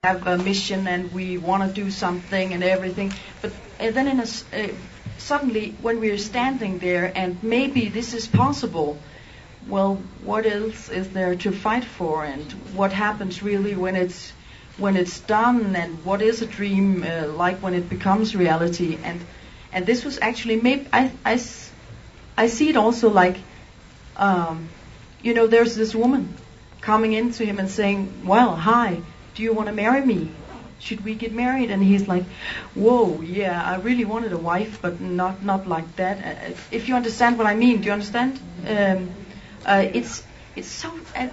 have a mission and we want to do something and everything. But then suddenly when we're standing there and maybe this is possible, well, what else is there to fight for, and what happens really when it's done, and what is a dream like when it becomes reality? And this was actually maybe I see it also like there's this woman coming into him and saying, well, hi, do you want to marry me? Should we get married? And he's like, whoa, yeah, I really wanted a wife, but not like that. If you understand what I mean, do you understand? It's so, and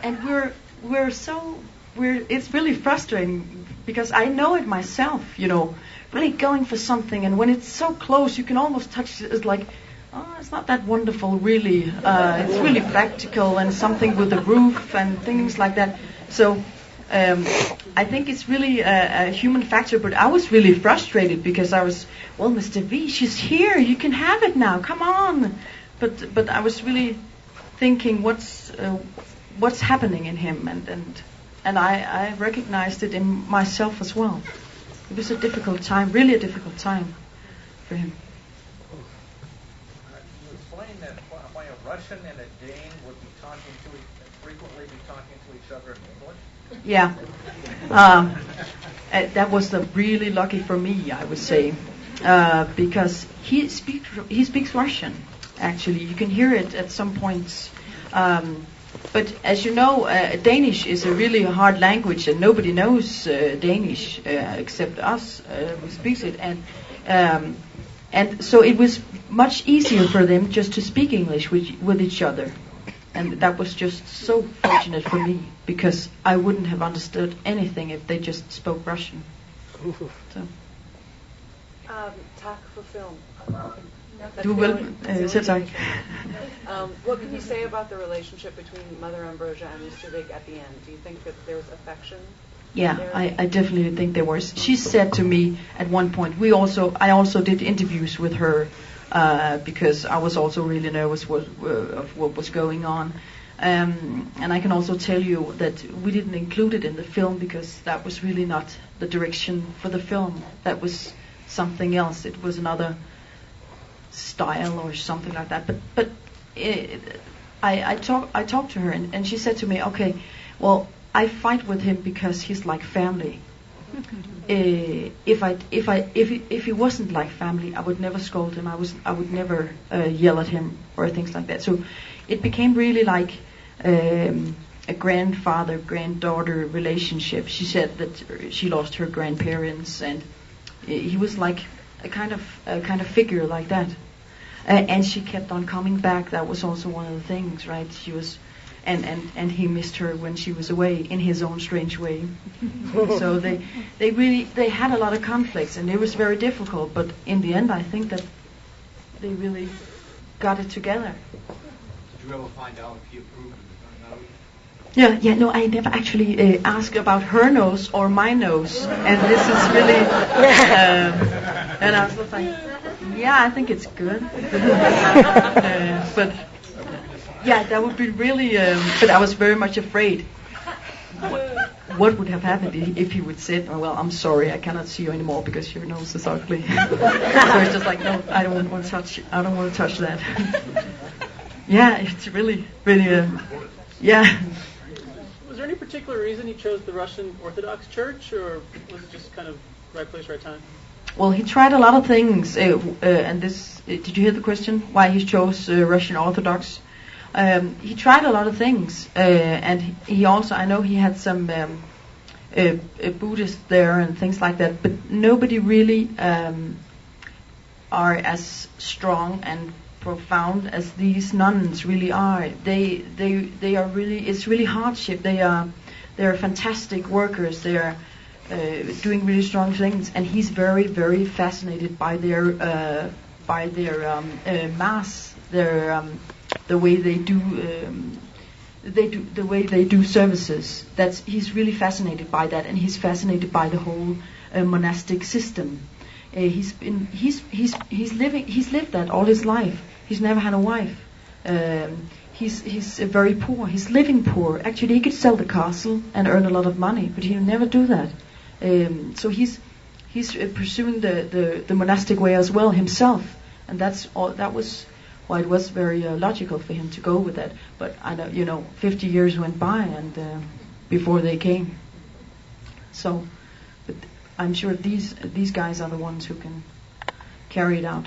it's really frustrating because I know it myself, really going for something, and when it's so close, you can almost touch it. It's like, oh, it's not that wonderful, really. It's really practical and something with a roof and things like that. So I think it's really a human factor, but I was really frustrated because I was, well, Mr. V, she's here, you can have it now, come on. But I was really thinking, what's happening in him, and I recognized it in myself as well. It was a difficult time, really a difficult time for him. You explained that why a Russian and a Dane would be frequently talking to each other in English. Yeah, that was really lucky for me, I would say, because he speaks Russian. Actually, you can hear it at some points. But as you know, Danish is a really hard language, and nobody knows Danish except us who speaks it. And so it was much easier for them just to speak English with each other. And that was just so fortunate for me, because I wouldn't have understood anything if they just spoke Russian. So. Talk for film. What can you say about the relationship between Mother Ambrosia and Mr. Vig at the end? Do you think that there's affection? Yeah, I definitely think there was. She said to me at one point, I also did interviews with her because I was also really nervous of what was going on. And I can also tell you that we didn't include it in the film because that was really not the direction for the film. That was something else. It was another style or something like that. But I talked to her and she said to me, okay, well, I fight with him because he's like family. If he wasn't like family, I would never scold him. I would never yell at him or things like that. So it became really like a grandfather-granddaughter relationship. She said that she lost her grandparents, and he was like a kind of figure like that. And she kept on coming back. That was also one of the things, right? She was. And he missed her when she was away in his own strange way. So they had a lot of conflicts, and it was very difficult. But in the end, I think that they really got it together. Did you ever find out if he approved of the nose? Yeah. No, I never actually asked about her nose or my nose, and this is really. And I was just like, yeah, I think it's good. But. Yeah, that would be really, but I was very much afraid. What would have happened if he would say, oh, well, I'm sorry, I cannot see you anymore because your nose is ugly. So it's just like, no, I don't want to touch that. Yeah, it's really, yeah. Was there any particular reason he chose the Russian Orthodox Church, or was it just kind of right place, right time? Well, he tried a lot of things, and this, did you hear the question? Why he chose Russian Orthodox? He tried a lot of things, and he also, I know he had some Buddhists there and things like that, but nobody really are as strong and profound as these nuns really are. They are really, it's really hardship. They're fantastic workers. They are doing really strong things, and he's very, very fascinated by their mass, the way they do services. He's really fascinated by that, and he's fascinated by the whole monastic system. He's lived that all his life. He's never had a wife. He's very poor. He's living poor. Actually, he could sell the castle and earn a lot of money, but he'll never do that So he's pursuing the monastic way as well himself, and that was why it was very logical for him to go with that. But I know, 50 years went by and before they came. So, but I'm sure these guys are the ones who can carry it out.